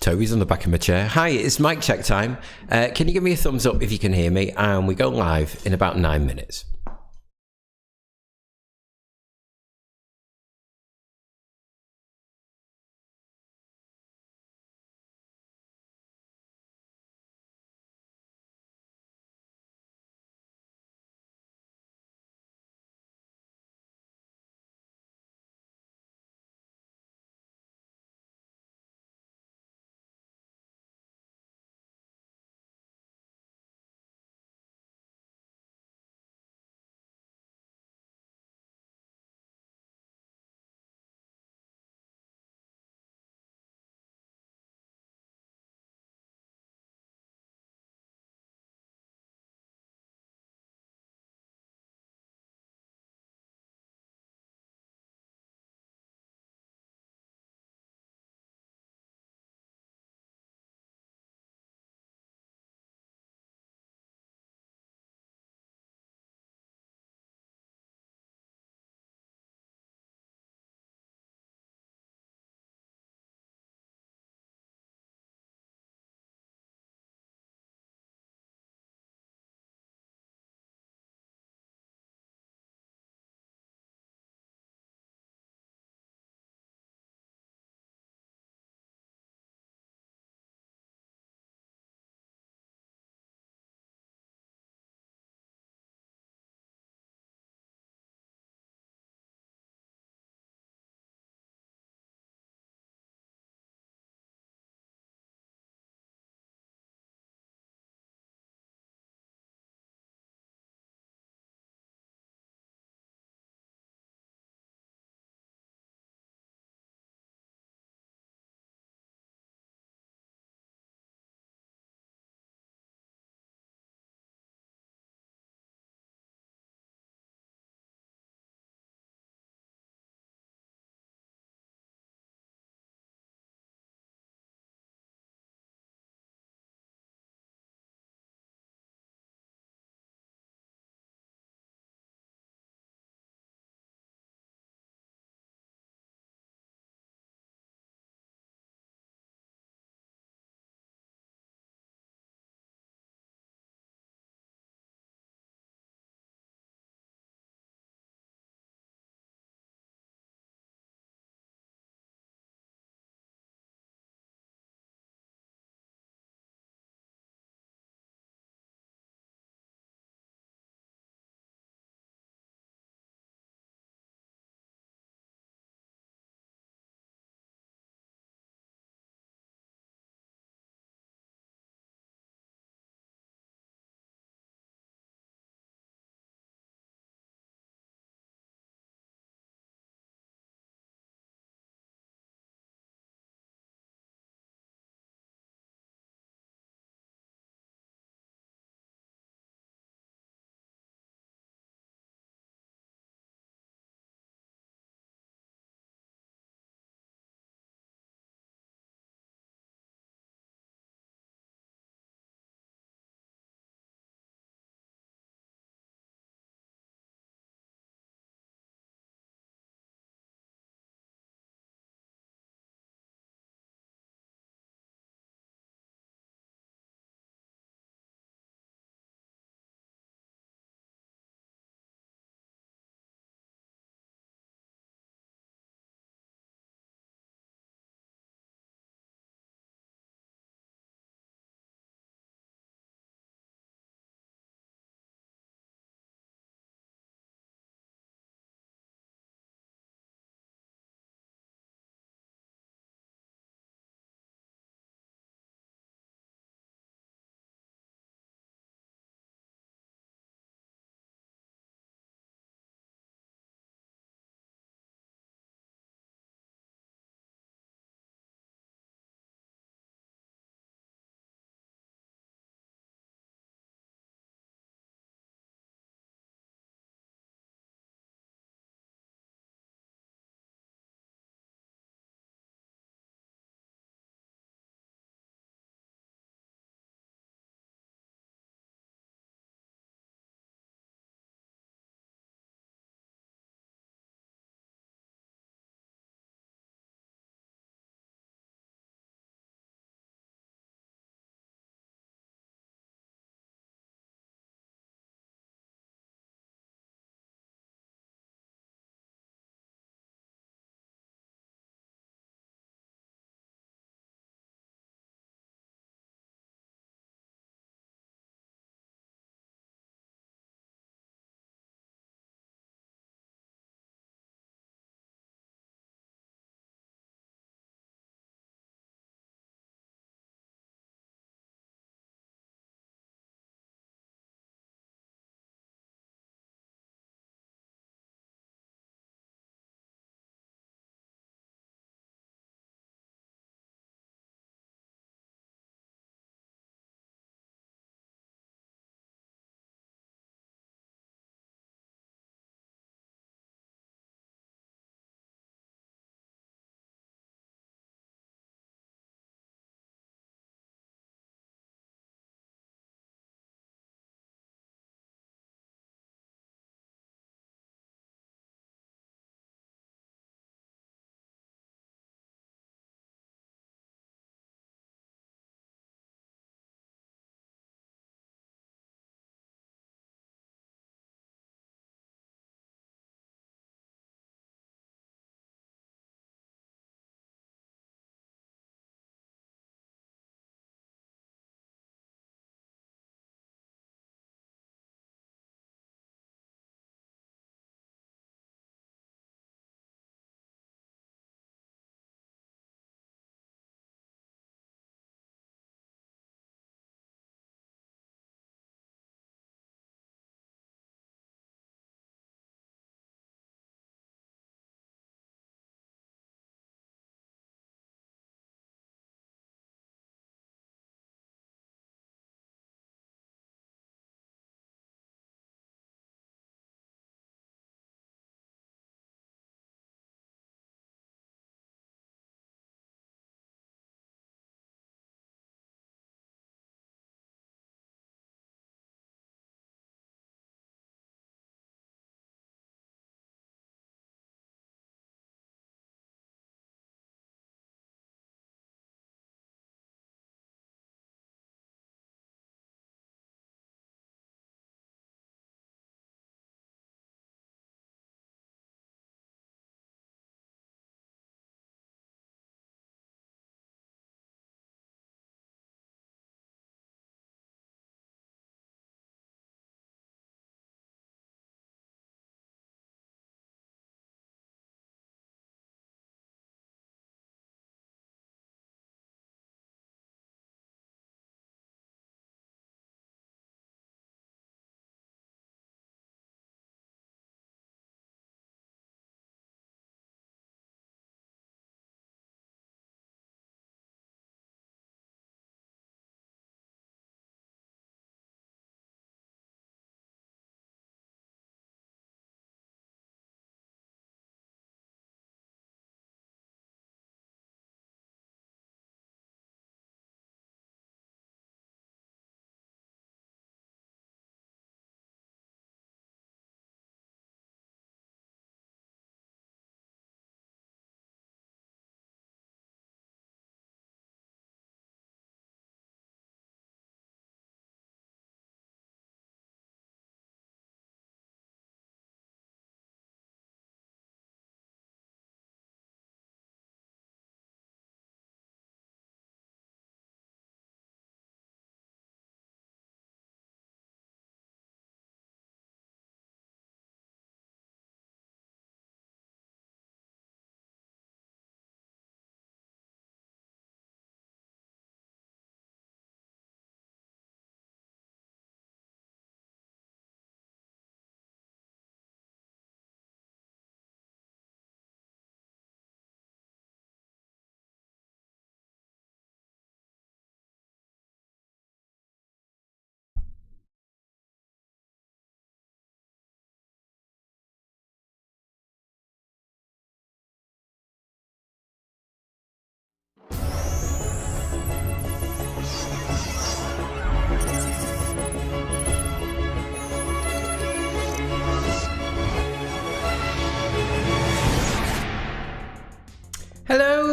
Toby's on the back of my chair. Hi, it's mic check time. Can you give me a thumbs up if you can hear me? And we go live in about 9 minutes.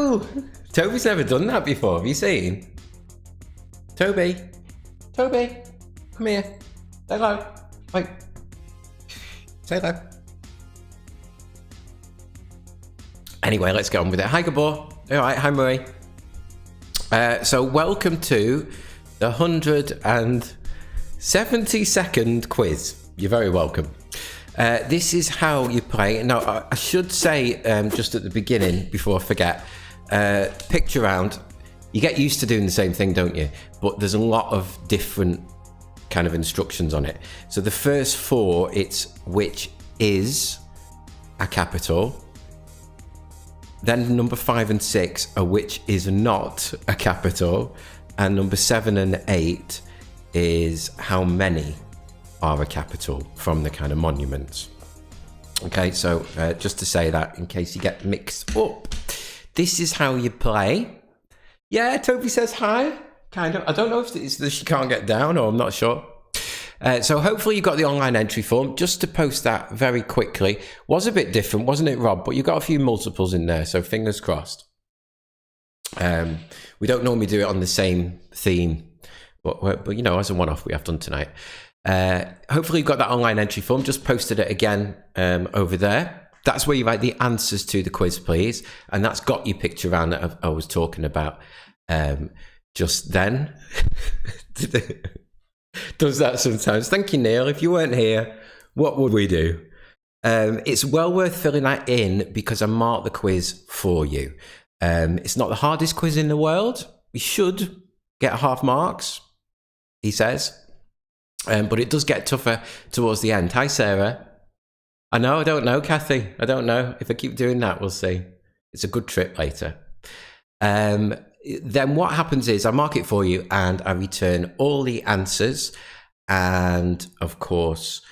Hello! Toby's never done that before. Have you seen? Toby, come here. Say hello. Wait. Say hello. Anyway, let's get on with it. Hi, Gabor. All right, hi, Marie. So welcome to the 172nd quiz. You're very welcome. This is how you play. Now, I should say just at the beginning, before I forget, picture round. You get used to doing the same thing, don't you? But there's a lot of different kind of instructions on it. So the first four, it's which is a capital. Then number 5 and 6 are which is not a capital. And number 7 and 8 is how many are a capital from the kind of monuments. Okay, so just to say that in case you get mixed up, this is how you play. Yeah, Toby says hi, kind of. I don't know if it's that she can't get down or I'm not sure. So hopefully you got the online entry form. Just to post that very quickly. Was a bit different, wasn't it, Rob? But you got a few multiples in there, so fingers crossed. We don't normally do it on the same theme, but you know, as a one-off we have done tonight. Hopefully you've got that online entry form. Just posted it again over there. That's where you write the answers to the quiz, please. And that's got your picture around that I was talking about just then. Does that sometimes. Thank you, Neil. If you weren't here, what would we do? It's well worth filling that in because I marked the quiz for you. It's not the hardest quiz in the world. We should get half marks, he says. But it does get tougher towards the end. Hi, Sarah. I don't know, Kathy. I don't know. If I keep doing that, we'll see. It's a good trip later. Then what happens is I mark it for you and I return all the answers and, of course,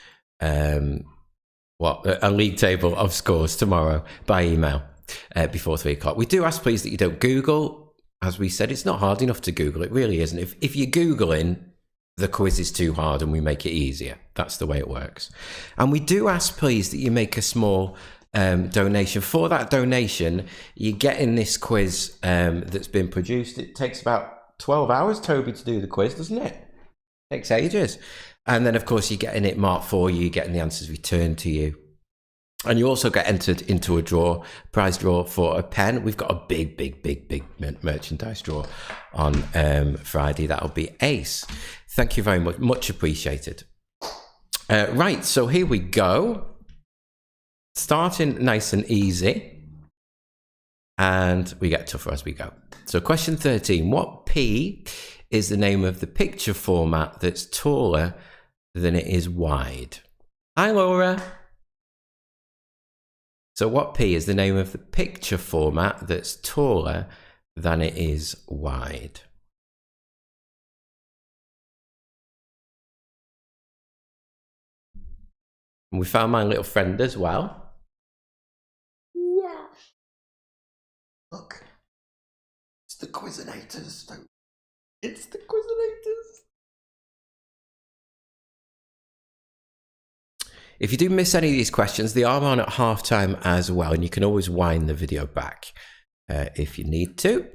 a league table of scores tomorrow by email before 3 o'clock. We do ask, please, that you don't Google. As we said, it's not hard enough to Google. It really isn't. If you're Googling, the quiz is too hard and we make it easier. That's the way it works. And we do ask, please, that you make a small donation. For that donation, you get in this quiz that's been produced. It takes about 12 hours, Toby, to do the quiz, doesn't it? It takes ages. And then, of course, you're getting it marked for you, you're getting the answers returned to you. And you also get entered into a prize draw for a pen. We've got a big merchandise draw on Friday. That'll be ace. Thank you very much. Much appreciated. Right, so here we go. Starting nice and easy. And we get tougher as we go. So question 13. What P is the name of the picture format that's taller than it is wide? Hi, Laura. So what P is the name of the picture format that's taller than it is wide? And we found my little friend as well. Yeah. Look. It's the Quizinators. It's the Quizinators. If you do miss any of these questions, they are on at halftime as well, and you can always wind the video back if you need to.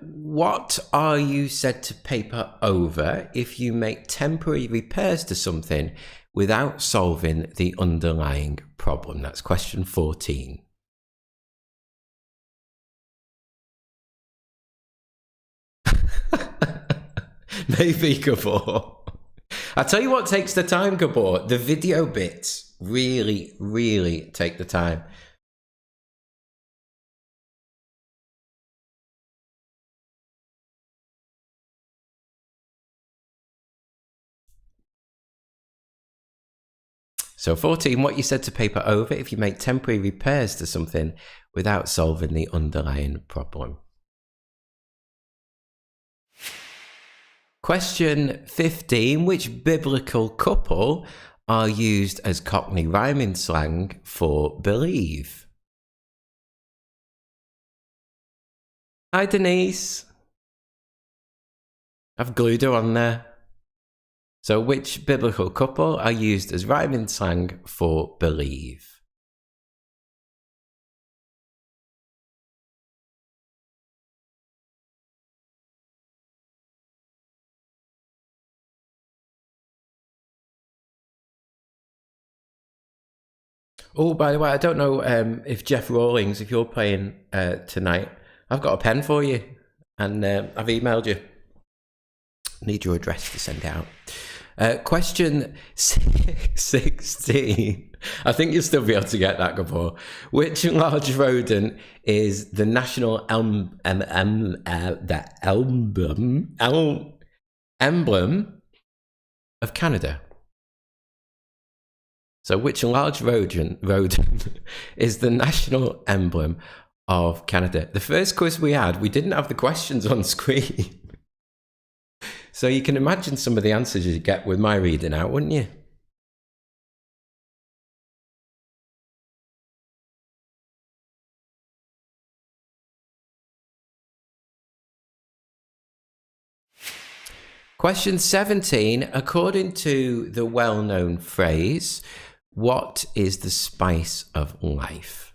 What are you said to paper over if you make temporary repairs to something without solving the underlying problem? That's question 14. Maybe, Gabor. I'll tell you what takes the time, Gabor. The video bits really take the time. So 14, what you said to paper over if you make temporary repairs to something without solving the underlying problem. Question 15, which biblical couple are used as Cockney rhyming slang for believe? Hi, Denise. I've glued her on there. So which biblical couple are used as rhyming slang for believe? Oh, by the way, I don't know if Jeff Rawlings, if you're playing tonight, I've got a pen for you, and I've emailed you. Need your address to send out. Question 16. I think you'll still be able to get that, Gabor. Which large rodent is the national emblem of Canada? So which large rodent is the national emblem of Canada? The first quiz we had, we didn't have the questions on screen. So you can imagine some of the answers you get with my reading out, wouldn't you? Question 17. According to the well-known phrase, what is the spice of life?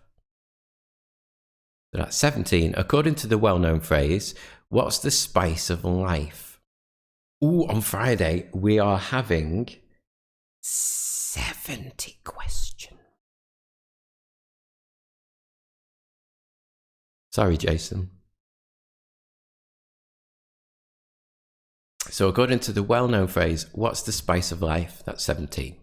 So that's 17. According to the well-known phrase, what's the spice of life? Ooh, on Friday, we are having 70 questions. Sorry, Jason. So according to the well-known phrase, what's the spice of life? That's 17.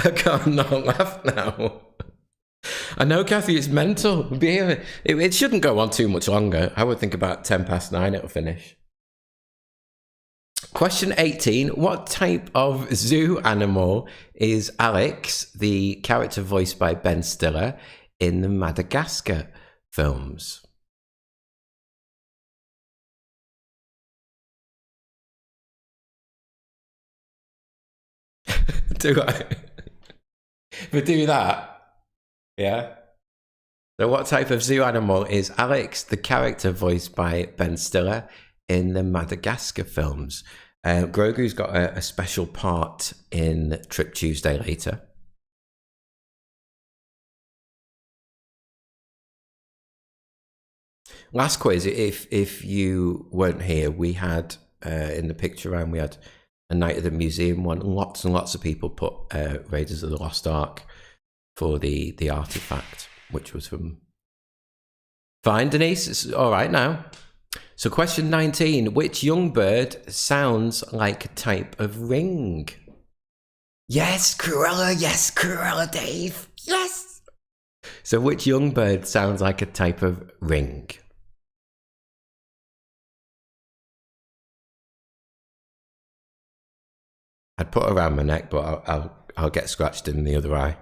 I can't not laugh now. I know, Kathy, it's mental. It shouldn't go on too much longer. I would think about 9:10 it'll finish. Question 18. What type of zoo animal is Alex, the character voiced by Ben Stiller, in the Madagascar films? Do I? But do that? Yeah. So what type of zoo animal is Alex, the character voiced by Ben Stiller, in the Madagascar films? Grogu's got a special part in Trip Tuesday later. Last quiz, if you weren't here, we had in the picture round, we had a night at the museum one. Lots and lots of people put Raiders of the Lost Ark for the artifact, which was from... Fine, Denise, it's all right now. So question 19, which young bird sounds like a type of ring? Yes, Cruella, Dave, yes! So which young bird sounds like a type of ring? I'd put it around my neck, but I'll get scratched in the other eye.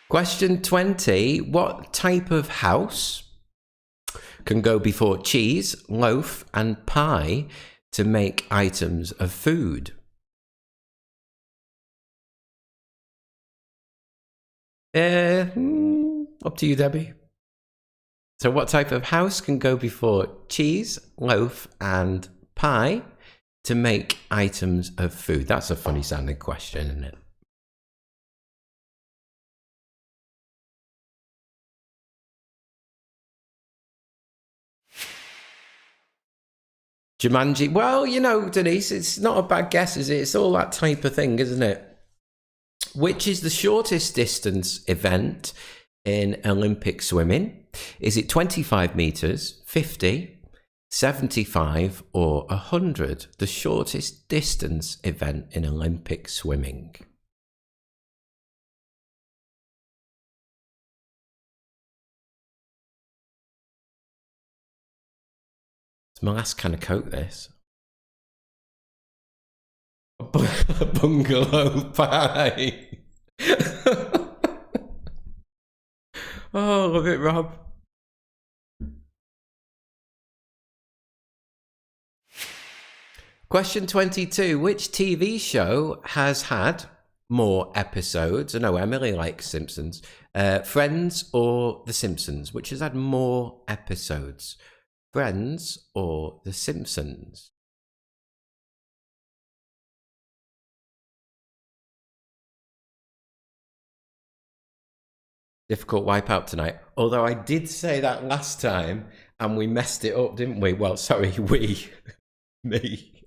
Question 20. What type of house can go before cheese, loaf, and pie to make items of food? Up to you, Debbie. So what type of house can go before cheese, loaf, and pie to make items of food? That's a funny sounding question, isn't it? Jumanji. Well, you know, Denise, it's not a bad guess, is it? It's all that type of thing, isn't it? Which is the shortest distance event in Olympic swimming? Is it 25 meters, 50, 75, or 100? The shortest distance event in Olympic swimming. It's my last can of Coke, this. Bungalow pie. Oh, love it, Rob. Question 22. Which TV show has had more episodes? I know Emily likes Simpsons. Friends or The Simpsons? Which has had more episodes? Friends or The Simpsons? Difficult wipeout tonight. Although I did say that last time and we messed it up, didn't we? Well, sorry, me.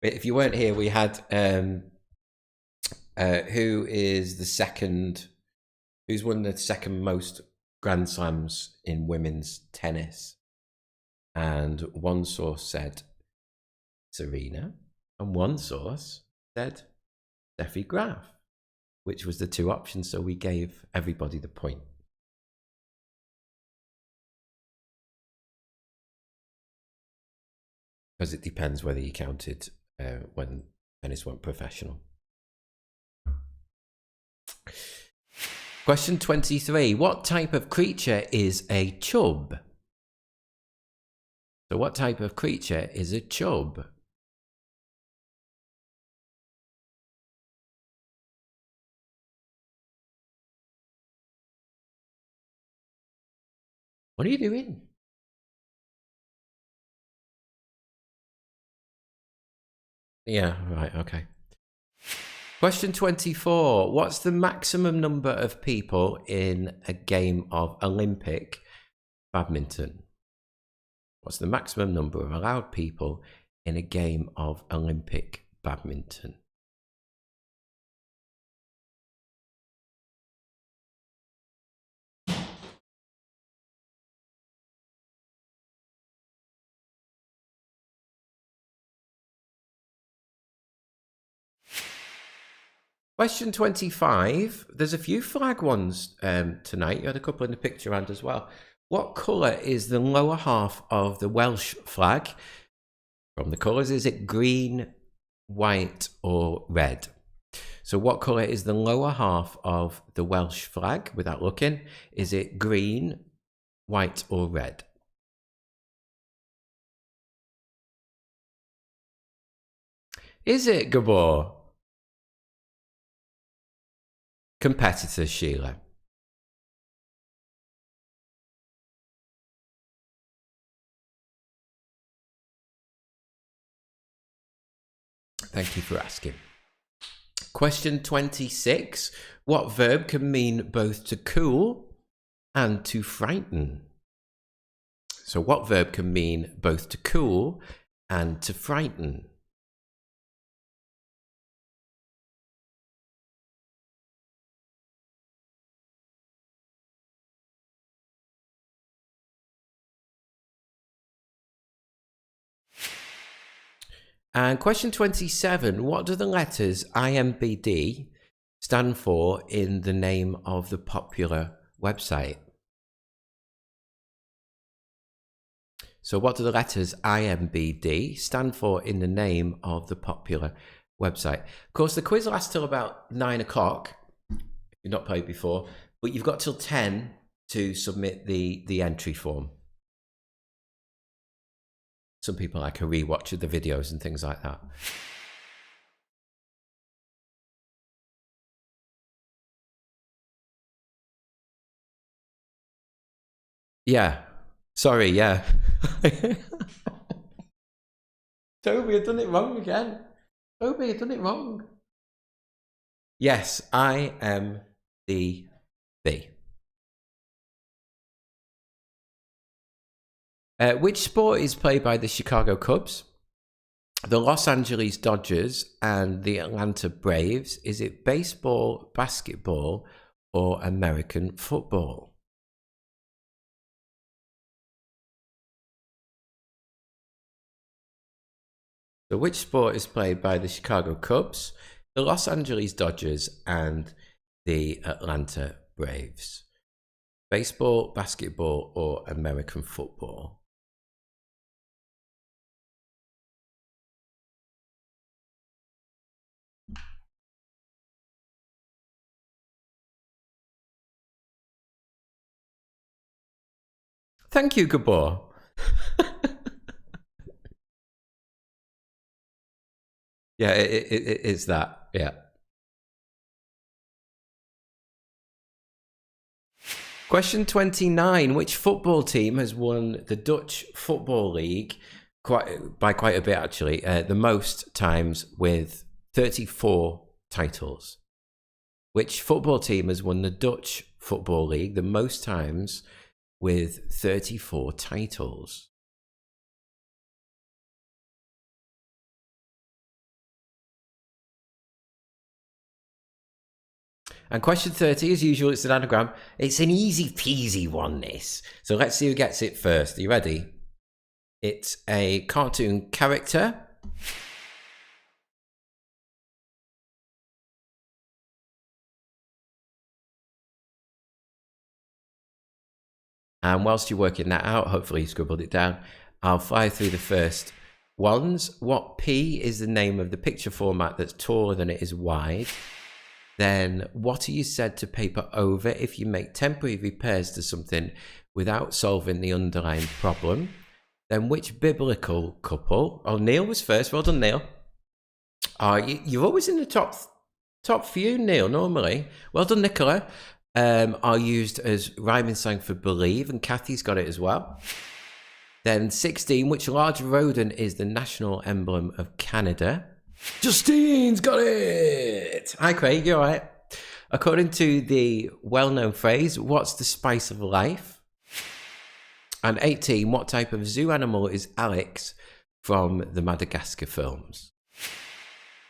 If you weren't here, we had who is the second, who's won the second most Grand Slams in women's tennis? And one source said Serena, and one source said Steffi Graf, which was the two options, so we gave everybody the point. Because it depends whether you counted when tennis went professional. Question 23. What type of creature is a chub? So what type of creature is a chub? What are you doing? Yeah, right, okay. Question 24. What's the maximum number of people in a game of Olympic badminton? What's the maximum number of allowed people in a game of Olympic badminton? Question 25. There's a few flag ones tonight. You had a couple in the picture and as well. What colour is the lower half of the Welsh flag? From the colours, is it green, white or red? So what colour is the lower half of the Welsh flag without looking? Is it green, white or red? Is it, Gabor? Competitors, Sheila. Thank you for asking. Question 26. What verb can mean both to cool and to frighten? So what verb can mean both to cool and to frighten? And question 27, what do the letters IMBD stand for in the name of the popular website? So what do the letters IMBD stand for in the name of the popular website? Of course, the quiz lasts till about 9 o'clock, if you've not played before, but you've got till 10 to submit the entry form. Some people like a rewatch of the videos and things like that. Yeah. Sorry, yeah. Toby, I've done it wrong again. Toby, I've done it wrong. Yes, IMDb. Which sport is played by the Chicago Cubs, the Los Angeles Dodgers, and the Atlanta Braves? Is it baseball, basketball, or American football? So which sport is played by the Chicago Cubs, the Los Angeles Dodgers, and the Atlanta Braves? Baseball, basketball, or American football? Thank you, Gabor. Yeah, it is that. Yeah. Question 29. Which football team has won the Dutch Football League by quite a bit, actually, the most times with 34 titles? Which football team has won the Dutch Football League the most times with 34 titles? And question 30, as usual, it's an anagram. It's an easy peasy one, this. So let's see who gets it first. Are you ready? It's a cartoon character. And whilst you're working that out, hopefully you scribbled it down, I'll fly through the first ones. What P is the name of the picture format that's taller than it is wide? Then what are you said to paper over if you make temporary repairs to something without solving the underlying problem? Then which biblical couple? Oh, Neil was first. Well done, Neil. You're always in the top few, Neil, normally. Well done, Nicola. Are used as rhyming slang for believe, and Kathy's got it as well. Then 16, which large rodent is the national emblem of Canada? Justine's got it! Hi, Craig, you all right? According to the well-known phrase, what's the spice of life? And 18, what type of zoo animal is Alex from the Madagascar films?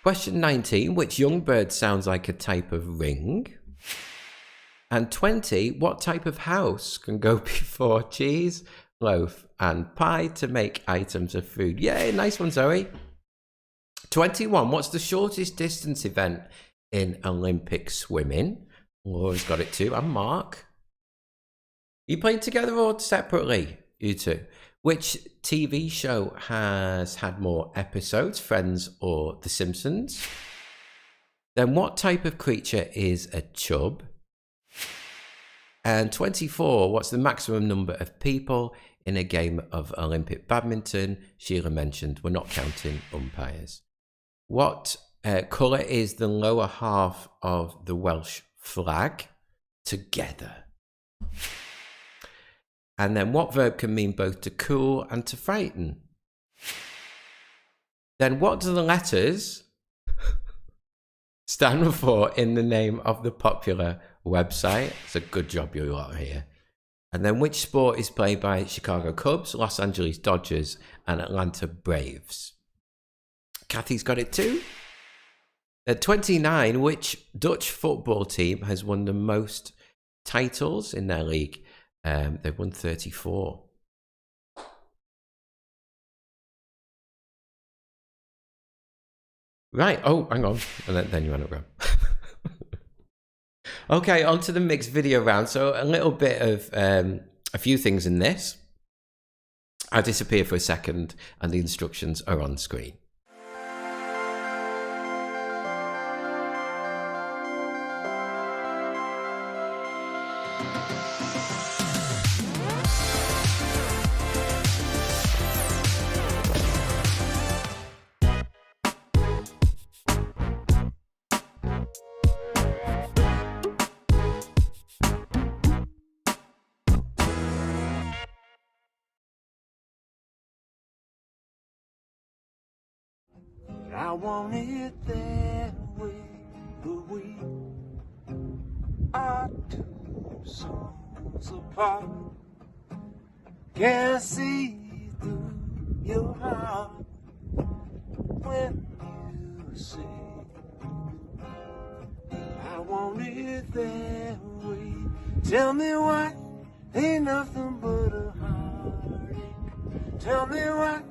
Question 19, which young bird sounds like a type of ring? And 20, what type of house can go before cheese, loaf, and pie to make items of food? Yay, nice one, Zoe. 21, what's the shortest distance event in Olympic swimming? Laura's got it too, and Mark. You playing together or separately, you two? Which TV show has had more episodes, Friends or The Simpsons? Then what type of creature is a chub? And 24, what's the maximum number of people in a game of Olympic badminton? Sheila mentioned we're not counting umpires. What colour is the lower half of the Welsh flag? Together. And then what verb can mean both to cool and to frighten? Then what do the letters stand for in the name of the popular website? It's a good job you lot are here. And then which sport is played by Chicago Cubs, Los Angeles Dodgers, and Atlanta Braves? Kathy's got it too. At 29, which Dutch football team has won the most titles in their league? They've won 34. Right. Oh, hang on. And then you anagram. Okay, on to the mixed video round. So a little bit of a few things in this. I'll disappear for a second and the instructions are on screen. I want it that way, but we are two souls apart. Can't see through your heart when you say I want it that way. Tell me why ain't nothing but a heartache. Tell me why.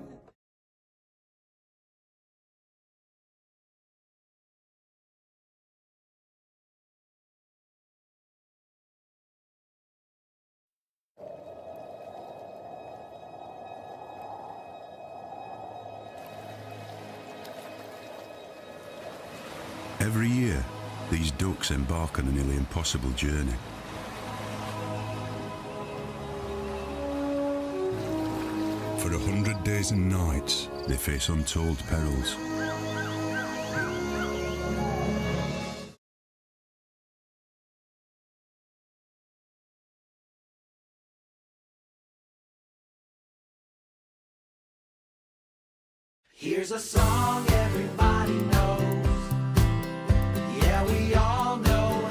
Every year, these ducks embark on a nearly impossible journey. For 100 days and nights, they face untold perils. Here's a song everybody knows. Yeah, we all know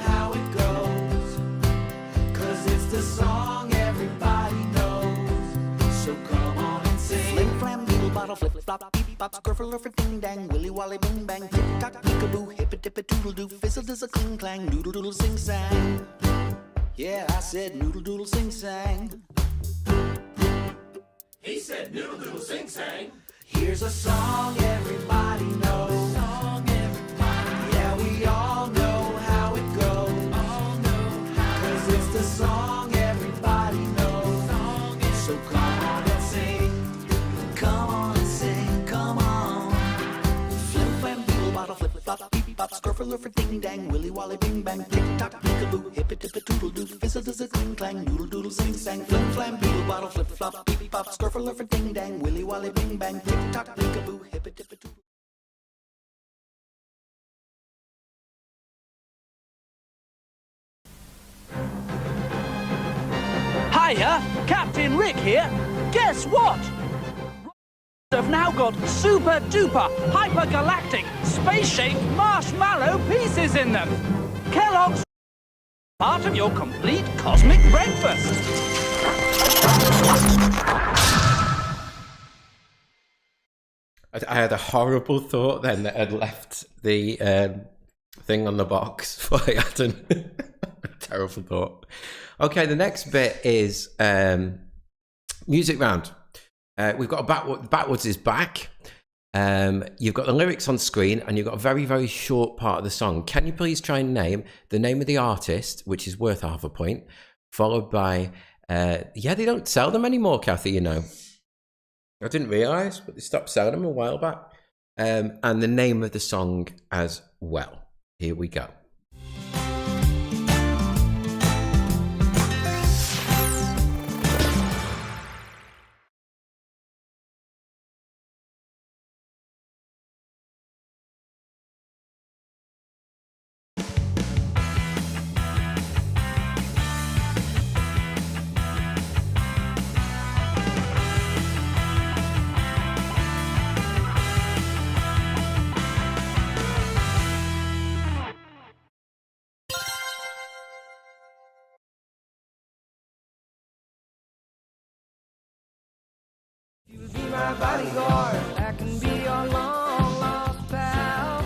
bottle, flip, flop, beep, bop, skirfle, lurfer, ding, dang, willy, wally, bing, bang, tick, tock, peekaboo, hip it, dip it, doodle, doo, fizzle, dizzle, cling, clang, doodle, doodle, sing, sang. Yeah, I said noodle, doodle, sing, sang. He said noodle doodle sing sang. Here's a song everybody knows. Yeah, we all know how it goes. 'Cause it's the song everybody knows. So come on and sing. Come on and sing. Come on. Flim flam beetle bottle flip flop beep bop skirfle lurfer ding dang willy wally bing bang tick tock peekaboo hip it dip it doodle doo fizzle dizzle cling clang noodle doodle sing sang flim flam beetle bottle flip flop beep bop skirfle lurfer ding dang willy wally bing bang tick tock peekaboo hip it dip it doodle. Hiya, Captain Rick here. Guess what? Have now got super duper hyper galactic space shaped marshmallow pieces in them. Kellogg's part of your complete cosmic breakfast. I had a horrible thought then that I'd left the thing on the box. I had a terrible thought. Okay, the next bit is music round. We've got Backwards is back. You've got the lyrics on screen and you've got a very, very short part of the song. Can you please try and name the name of the artist, which is worth half a point, followed by, yeah, they don't sell them anymore, Kathy, you know. I didn't realise, but they stopped selling them a while back. And the name of the song as well. Here we go. You'll be my bodyguard. I can be your long lost pal.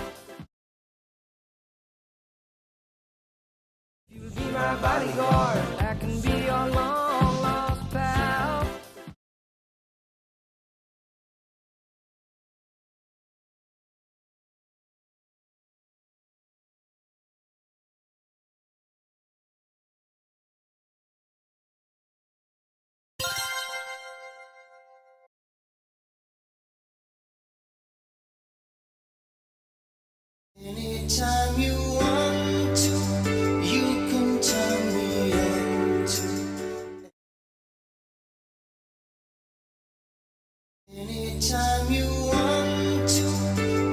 You'll be my bodyguard. I can be your long lost pal. Anytime you want to, you can turn me on to. Anytime you want to,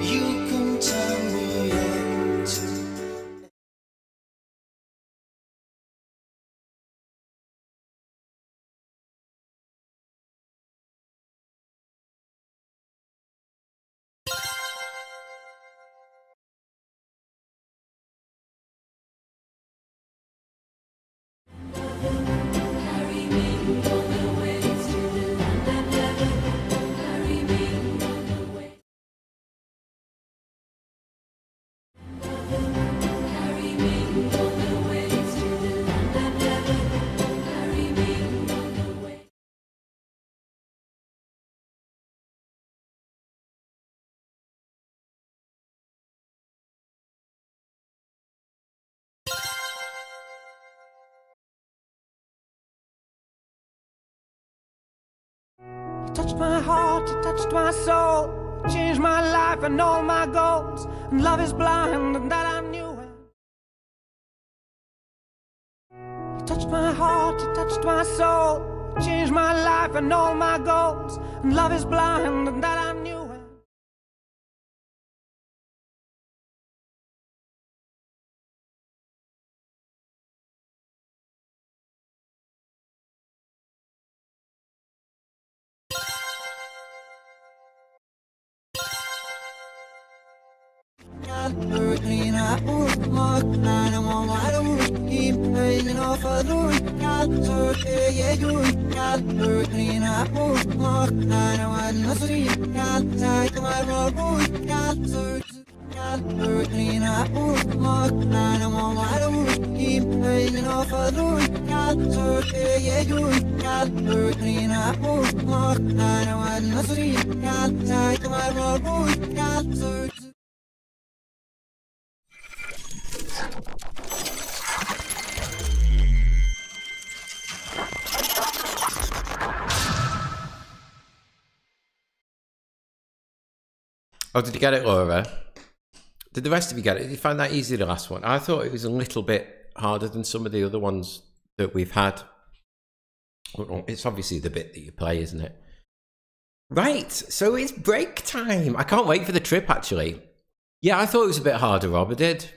you can turn me on to. You touched my heart, you touched my soul, you changed my life and all my goals. And love is blind, and that I knew. You touched my heart, you touched my soul, you changed my life and all my goals. And love is blind, and that I knew. Hurricane, I was marked, I don't want to keep Oh, did you get it, Laura? Did the rest of you get it? Did you find that easy, the last one? I thought it was a little bit harder than some of the other ones that we've had. It's obviously the bit that you play, isn't it? Right, so it's break time. I can't wait for the trip, actually. Yeah, I thought it was a bit harder, Rob. I did.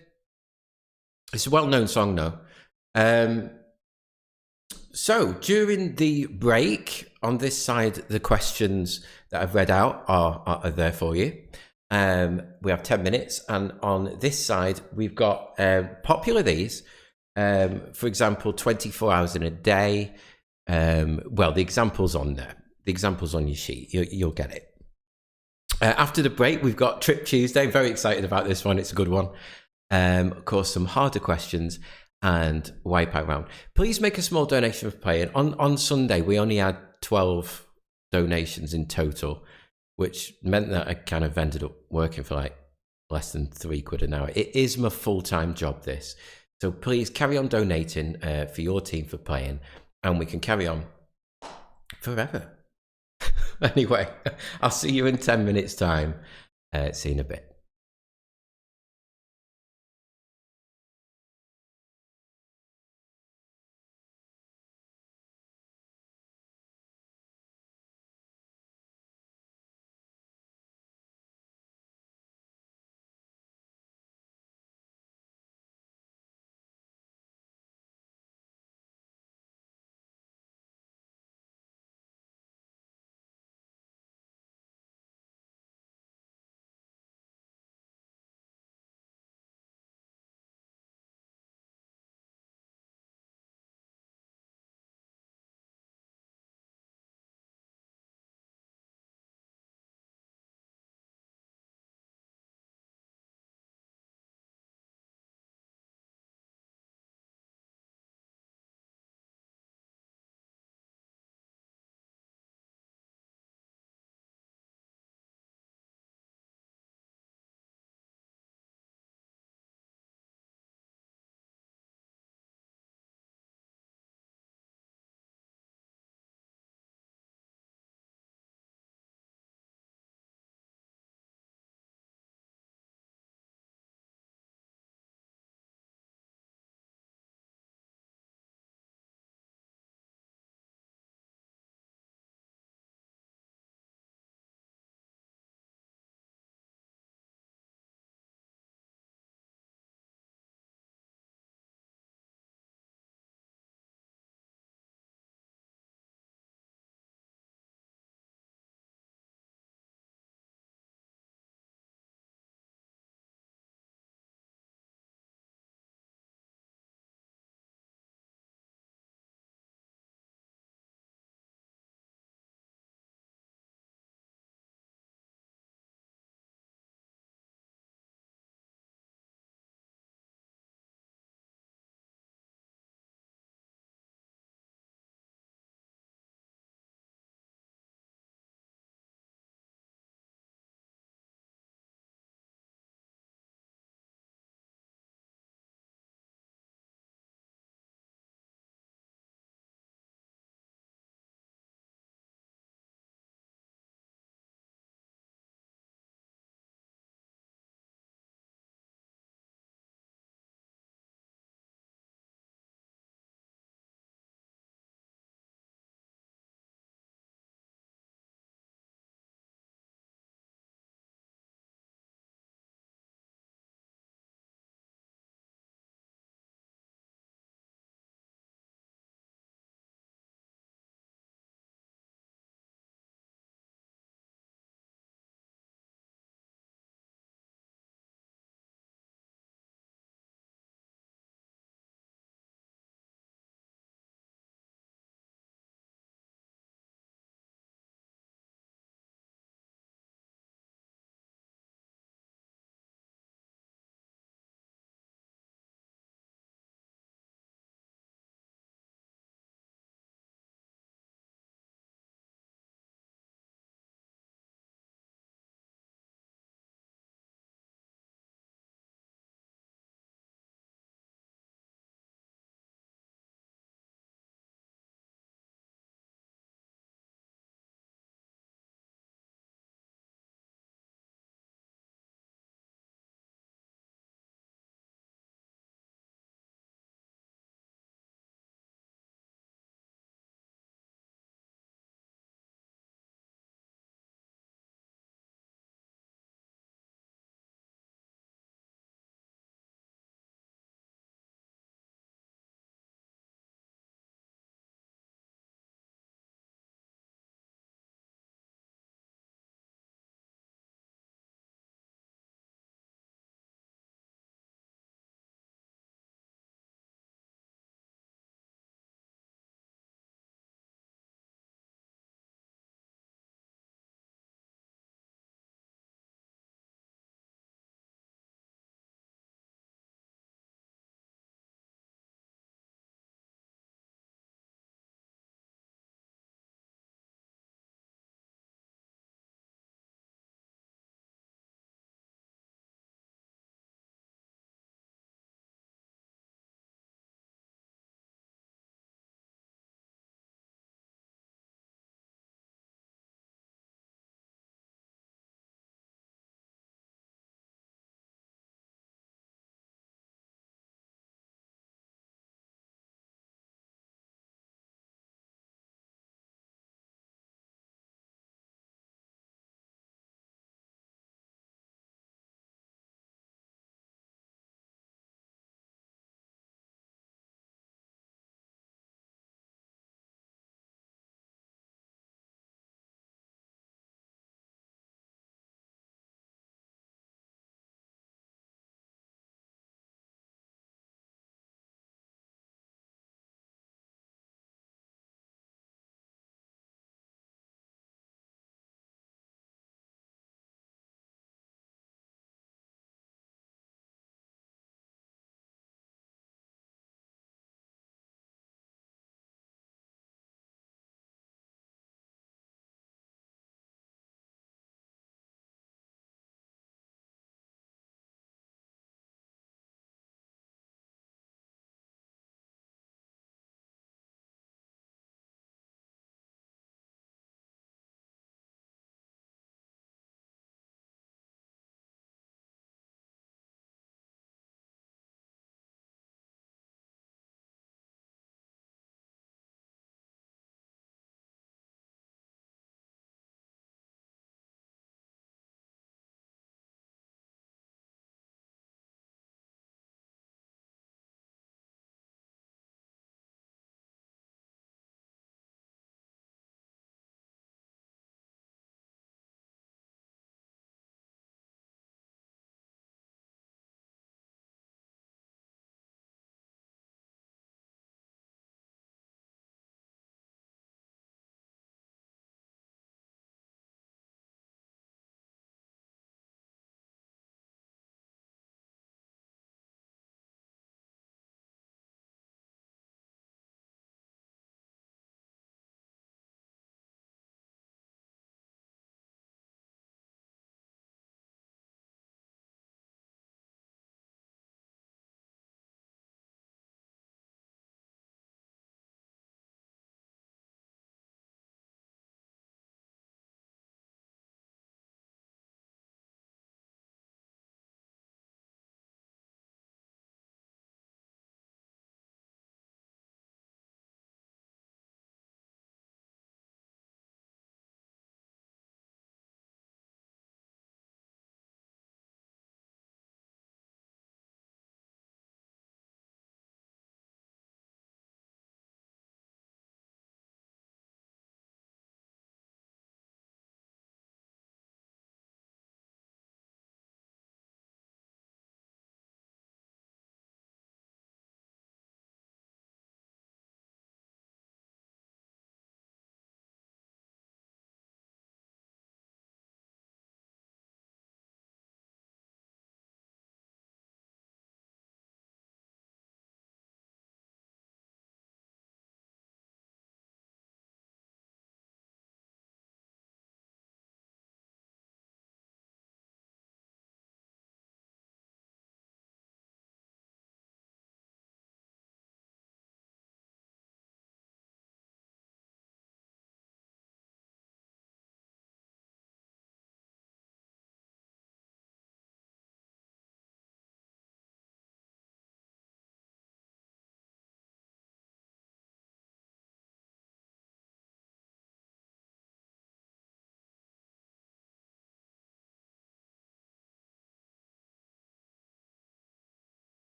It's a well-known song, though. So during the break, on this side, the questions that I've read out are there for you. We have 10 minutes, and on this side, we've got popular these. For example, 24 hours in a day. Well, the example's on there. The example's on your sheet. You'll get it. After the break, we've got Trip Tuesday. Very excited about this one. It's a good one. Of course, some harder questions and wipeout round. Please make a small donation for playing. On Sunday, we only had 12 donations in total, which meant that I kind of ended up working for like less than £3 an hour. It is my full-time job, this. So please carry on donating for your team for playing, and we can carry on forever. Anyway, I'll see you in 10 minutes' time. See you in a bit.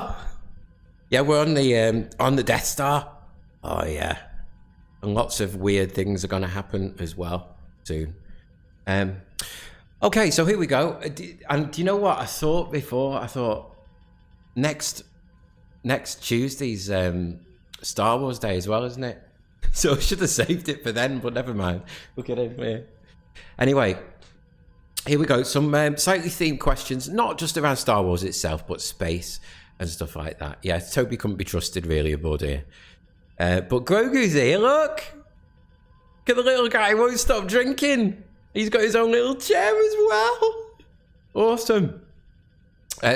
Star. Yeah, we're on the Death Star. Oh yeah, and lots of weird things are going to happen as well soon. Okay, so here we go. And do you know what I thought before? I thought next Tuesday's Star Wars Day as well, isn't it? So I should have saved it for then, but never mind. Look at it here. Anyway, here we go. Some slightly themed questions, not just around Star Wars itself, but space and stuff like that. Yeah, Toby couldn't be trusted really aboard here. But Grogu's here, look! Look at the little guy, he won't stop drinking. He's got his own little chair as well. Awesome.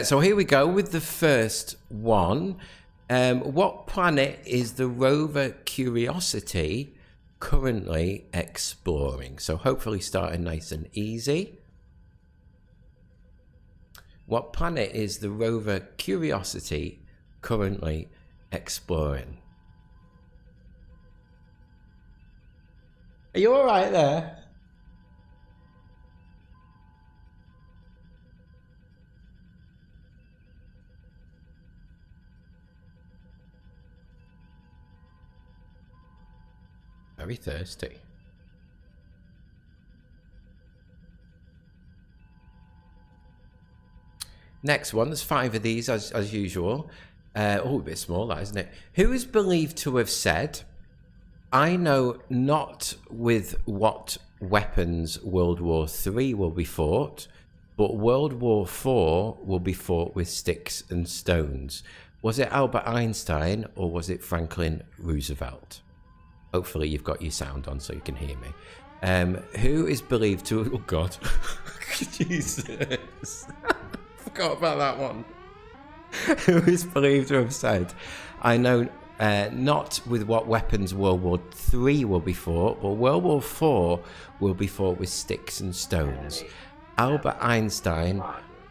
So here we go with the first one. What planet is the rover Curiosity currently exploring? So hopefully starting nice and easy. What planet is the rover Curiosity currently exploring? Are you all right there? Very thirsty. Next one, there's 5 of these as usual. Oh, a bit small, that, isn't it? Who is believed to have said, "I know not with what weapons World War III will be fought, but World War IV will be fought with sticks and stones"? Was it Albert Einstein or was it Franklin Roosevelt? Hopefully you've got your sound on so you can hear me. Who is believed to... Oh, God. Jesus. Forgot about that one. Who is believed to have said, "I know not with what weapons World War III will be fought, but World War IV will be fought with sticks and stones"? Albert Einstein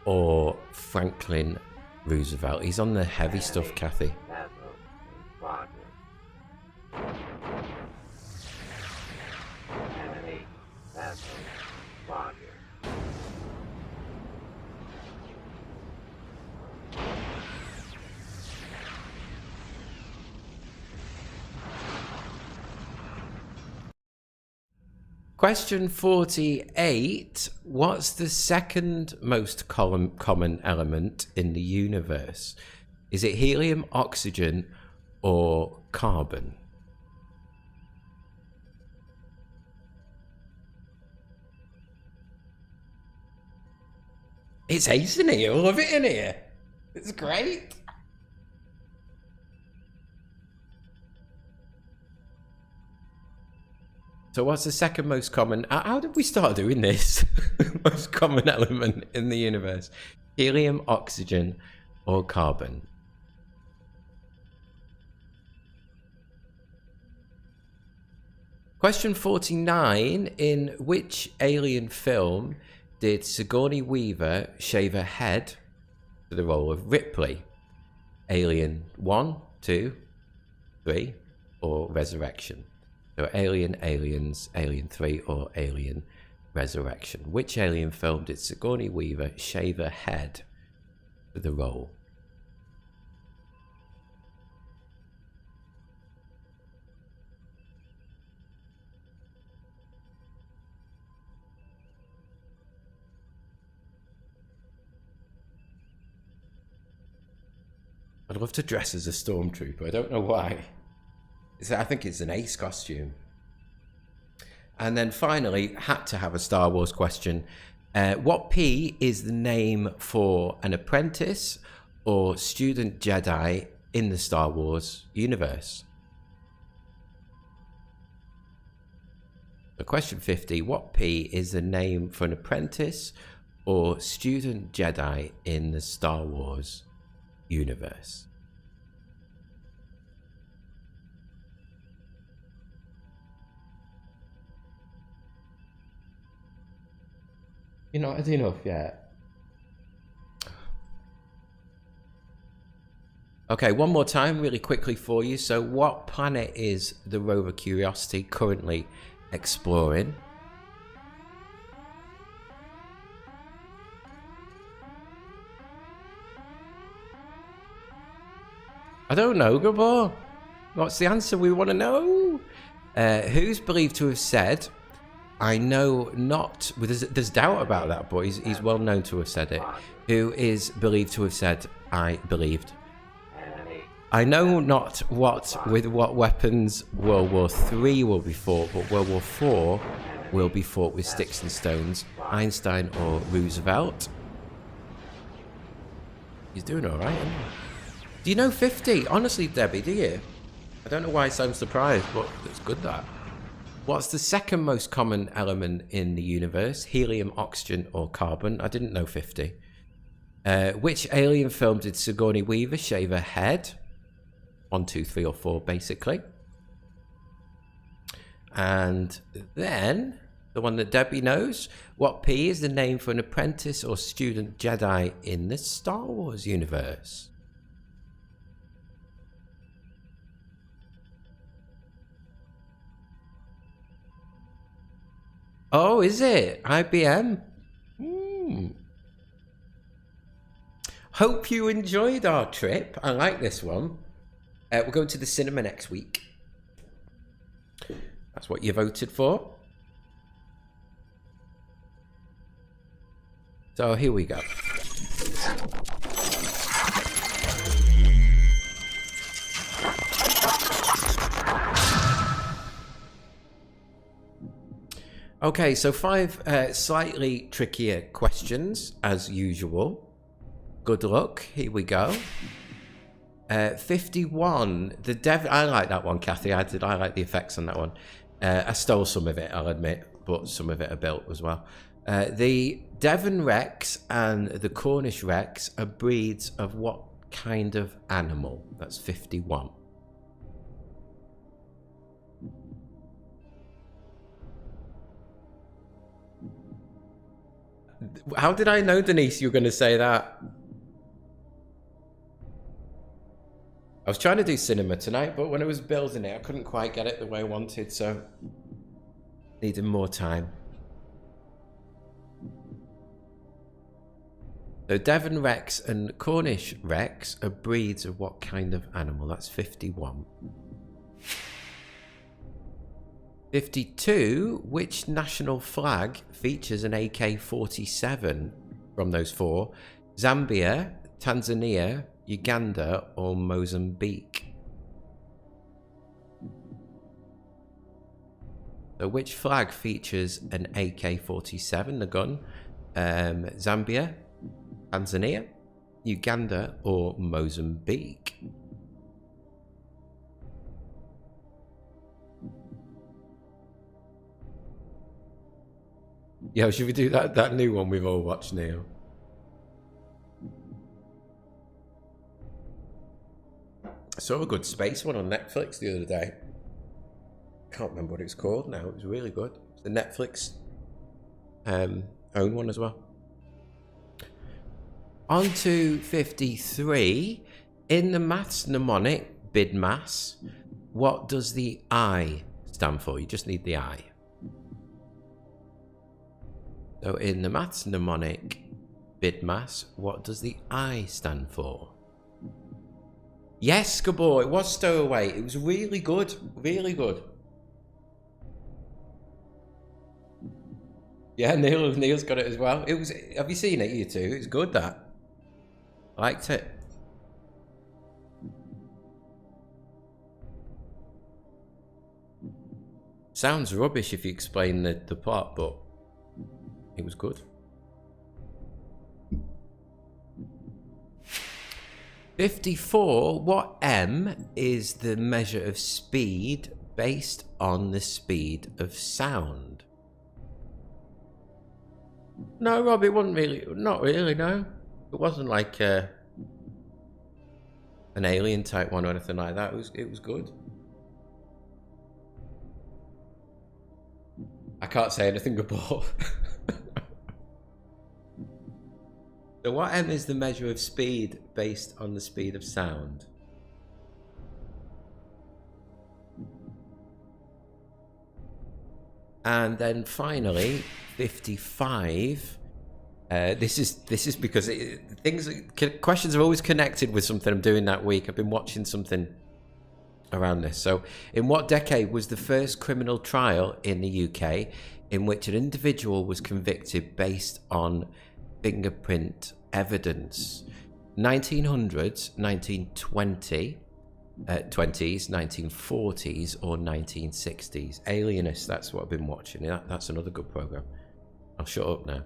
or Franklin Roosevelt? He's on the heavy stuff, Kathy. Question 48. What's the second most common element in the universe? Is it helium, oxygen, or carbon? It's ace in here. I love it in here. It's great. So what's the second most common... How did we start doing this? Most common element in the universe. Helium, oxygen, or carbon? Question 49. In which alien film did Sigourney Weaver shave her head for the role of Ripley? Alien 1, 2, 3, or Resurrection? So Alien, Aliens, Alien 3, or Alien Resurrection. Which alien film did Sigourney Weaver shave her head for the role? I'd love to dress as a stormtrooper. I don't know why. I think it's an ace costume. And then finally, had to have a Star Wars question. What P is the name for an apprentice or student Jedi in the Star Wars universe? So question 50. What P is the name for an apprentice or student Jedi in the Star Wars universe? You're not had enough yet. Okay, one more time really quickly for you. So what planet is the rover Curiosity currently exploring? I don't know, Gabor. What's the answer we want to know? Who's believed to have said, I know not... Well, there's doubt about that, but he's well known to have said it. Who is believed to have said, I believed. I know not with what weapons World War III will be fought, but World War IV will be fought with sticks and stones. Einstein or Roosevelt? He's doing all right, isn't he? Do you know 50? Honestly, Debbie, do you? I don't know why I'm surprised, but it's good that. What's the second most common element in the universe? Helium, oxygen, or carbon? I didn't know 50. Which alien film did Sigourney Weaver shave her head? 1, 2, 3, or 4, basically. And then, the one that Debbie knows. What P is the name for an apprentice or student Jedi in the Star Wars universe? Oh, is it? IBM? Hope you enjoyed our trip. I like this one. We're going to the cinema next week. That's what you voted for. So here we go. Okay, so 5 slightly trickier questions as usual. Good luck. Here we go. 51. The Devon. I like that one, Kathy. I like the effects on that one. I stole some of it, I'll admit, but some of it I built as well. The Devon Rex and the Cornish Rex are breeds of what kind of animal? That's 51. How did I know, Denise, you were going to say that? I was trying to do cinema tonight, but when I was building it, I couldn't quite get it the way I wanted, so needed more time. So Devon Rex and Cornish Rex are breeds of what kind of animal? That's 51. 52. Which national flag features an AK-47 from those 4? Zambia, Tanzania, Uganda, or Mozambique? So which flag features an AK-47, the gun? Zambia, Tanzania, Uganda, or Mozambique? Yeah, should we do that new one we've all watched, Neil? I saw a good space one on Netflix the other day. Can't remember what it was called now. It was really good. It's the Netflix own one as well. On to 53. In the maths mnemonic, BIDMAS, what does the I stand for? You just need the I. So in the maths mnemonic, BIDMAS, what does the I stand for? Yes, Gabor, it was Stowaway. It was really good. Really good. Yeah, Neil's got it as well. It was. Have you seen it, you two? It's good, that. I liked it. Sounds rubbish if you explain the plot, but it was good. 54. What M is the measure of speed based on the speed of sound? No, Rob, it wasn't really. Not really, no. It wasn't like an alien type one or anything like that. It was good. I can't say anything about. So what M is the measure of speed based on the speed of sound? And then finally, 55. This is because questions are always connected with something I'm doing that week. I've been watching something around this. So, in what decade was the first criminal trial in the UK in which an individual was convicted based on fingerprint evidence? 1900s, 1920s, 1940s, or 1960s? Alienist, that's what I've been watching. That's another good program. I'll shut up now.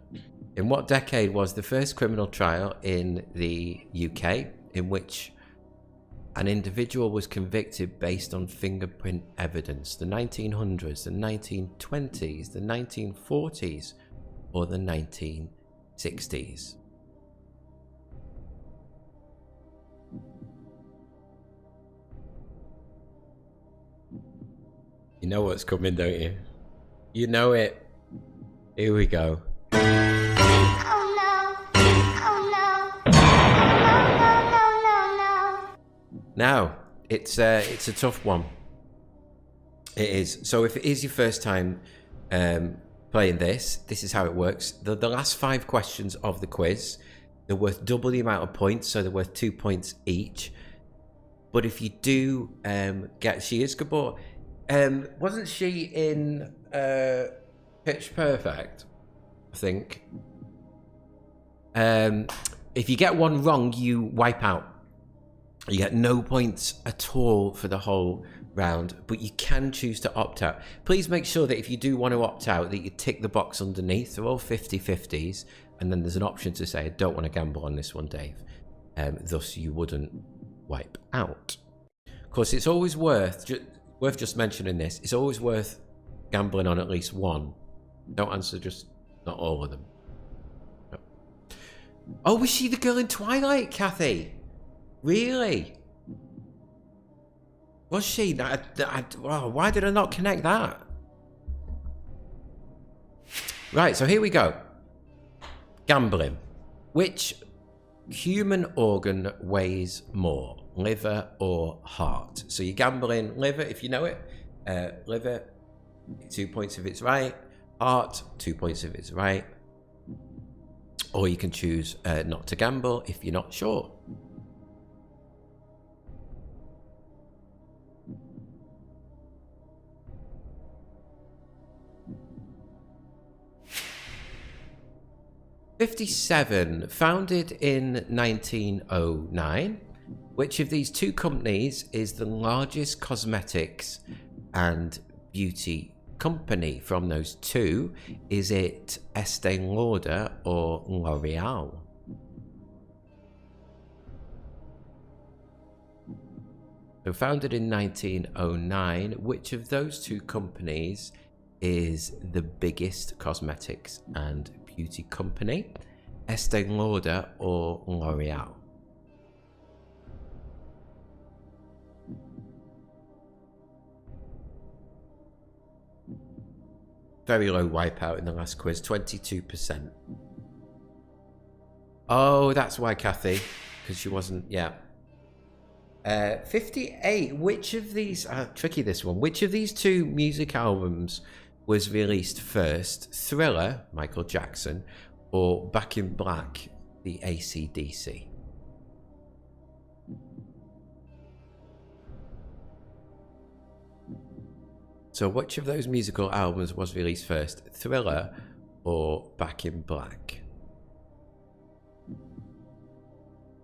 In what decade was the first criminal trial in the UK in which an individual was convicted based on fingerprint evidence? The 1900s, the 1920s, the 1940s, or the 1960s? You know what's coming, don't you? You know it. Here we go. Oh no. Oh no. No. Now, it's a tough one. It is. So if it is your first time playing this is how it works. The last 5 questions of the quiz, they're worth double the amount of points, so they're worth 2 points each. But if you do get... She is Gabor. Wasn't she in Pitch Perfect? I think. If you get one wrong, you wipe out. You get no points at all for the whole round, but you can choose to opt out. Please make sure that if you do want to opt out, that you tick the box underneath. They're all 50-50s, and then there's an option to say, I don't want to gamble on this one, Dave. Thus, you wouldn't wipe out. Of course, it's always worth just mentioning this. It's always worth gambling on at least one. Don't answer just not all of them. No. Oh, was she the girl in Twilight, Kathy? Really? Was she? Wow, why did I not connect that? Right, so here we go. Gambling. Which human organ weighs more, liver or heart? So you're gambling liver, if you know it. Liver, 2 points if it's right. Heart, 2 points if it's right. Or you can choose not to gamble if you're not sure. '57, founded in 1909. Which of these 2 companies is the largest cosmetics and beauty company? From those 2, is it Estee Lauder or L'Oreal? So founded in 1909, which of those 2 companies is the biggest cosmetics and beauty company? Estee Lauder or L'Oreal? Very low wipeout in the last quiz, 22%. Oh, that's why, Kathy, because she wasn't, yeah. 58, which of these, tricky this one, which of these 2 music albums was released first? Thriller, Michael Jackson, or Back in Black, the AC/DC? So which of those musical albums was released first? Thriller or Back in Black?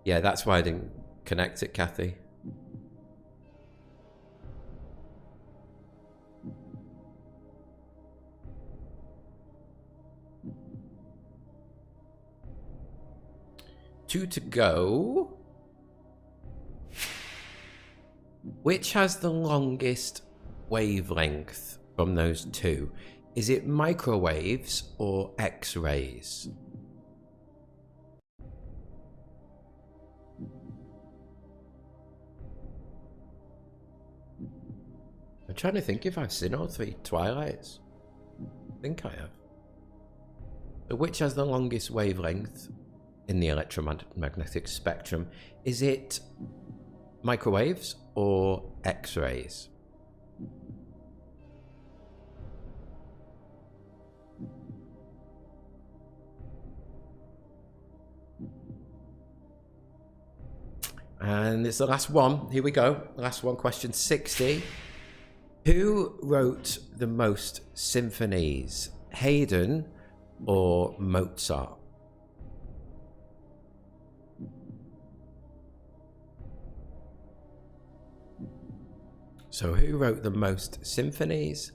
Yeah, that's why I didn't connect it, Kathy. Two to go. Which has the longest wavelength from those 2? Is it microwaves or X-rays? I'm trying to think if I've seen all 3 Twilights. I think I have. So which has the longest wavelength in the electromagnetic spectrum? Is it microwaves or X-rays? And it's the last one. Here we go. Last one, question 60. Who wrote the most symphonies? Haydn or Mozart? So who wrote the most symphonies?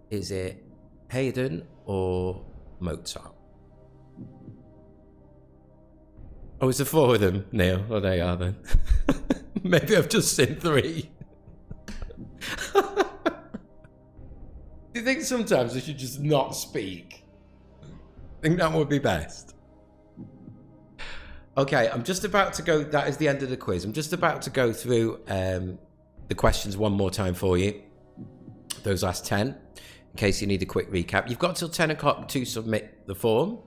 Is it Haydn or Mozart? Oh, is there 4 of them, Neil? Oh, they are then. Maybe I've just seen 3. Do you think sometimes I should just not speak? I think that would be best. Okay, I'm just about to go. That is the end of the quiz. I'm just about to go through the questions one more time for you. Those last 10, in case you need a quick recap. You've got till 10 o'clock to submit the form.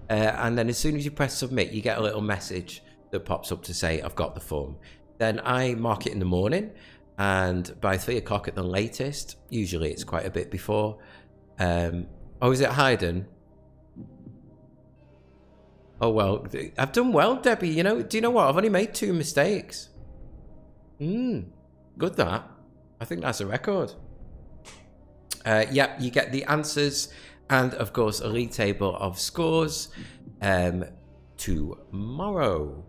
And then as soon as you press submit, you get a little message that pops up to say, I've got the form. Then I mark it in the morning. And by 3 o'clock at the latest, usually it's quite a bit before. Oh, is it Haydn? Oh, well, I've done well, Debbie. You know, do you know what? I've only made 2 mistakes. Good that. I think that's a record. Yeah, you get the answers and, of course, a league table of scores tomorrow.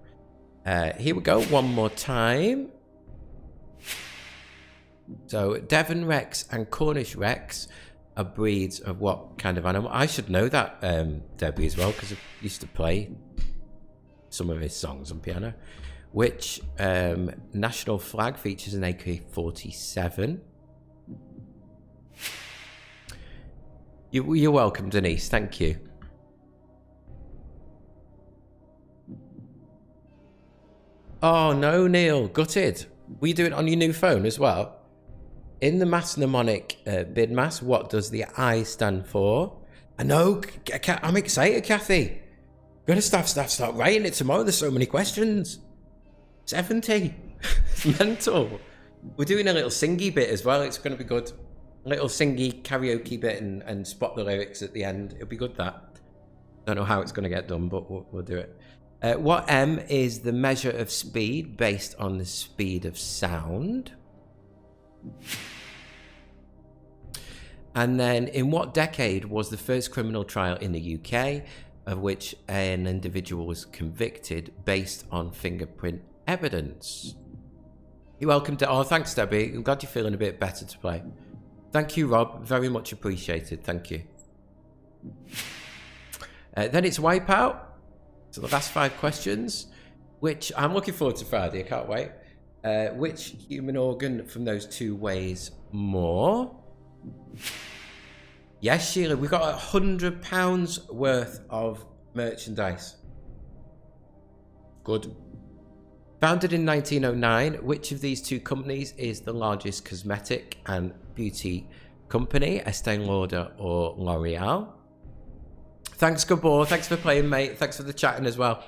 Here we go, one more time. So, Devon Rex and Cornish Rex are breeds of what kind of animal? I should know that, Debbie, as well, because I used to play some of his songs on piano. Which national flag features an AK-47? You're welcome, Denise. Thank you. Oh, no, Neil. Gutted. Were you doing it on your new phone as well? In the mass mnemonic bid mass, what does the I stand for? I know. I'm excited, Kathy. Gonna start writing it tomorrow. There's so many questions. 70. It's mental. We're doing a little singy bit as well. It's going to be good. A little singy karaoke bit and spot the lyrics at the end. It'll be good, that. Don't know how it's going to get done, but we'll do it. What M is the measure of speed based on the speed of sound? And then, in what decade was the first criminal trial in the UK of which an individual was convicted based on fingerprint evidence? You're welcome to... Oh, thanks, Debbie. I'm glad you're feeling a bit better to play. Thank you, Rob. Very much appreciated. Thank you. Then it's Wipeout. So the last 5 questions, which I'm looking forward to Friday. I can't wait. Which human organ from those 2 weighs more? Yes, Sheila, we've got £100 worth of merchandise. Good. Founded in 1909, which of these 2 companies is the largest cosmetic and beauty company? Estee Lauder or L'Oreal? Thanks, Gabor. Thanks for playing, mate. Thanks for the chatting as well.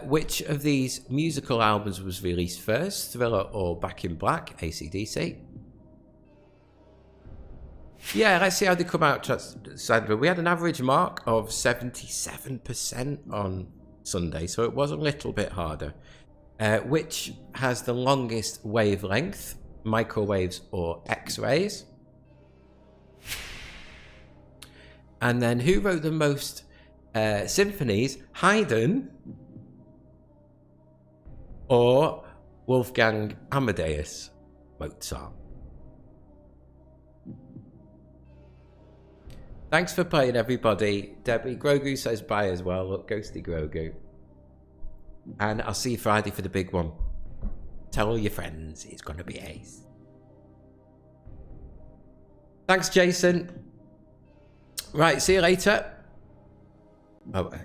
Which of these musical albums was released first? Thriller or Back in Black? AC/DC? Yeah, let's see how they come out, Sandra. We had an average mark of 77% on Sunday, so it was a little bit harder. Which has the longest wavelength? Microwaves or X-rays? And then who wrote the most symphonies? Haydn or Wolfgang Amadeus Mozart? Thanks for playing, everybody. Debbie Grogu says bye as well. Look, Ghosty Grogu. And I'll see you Friday for the big one. Tell all your friends it's going to be ace. Thanks, Jason. Right, see you later. Bye-bye.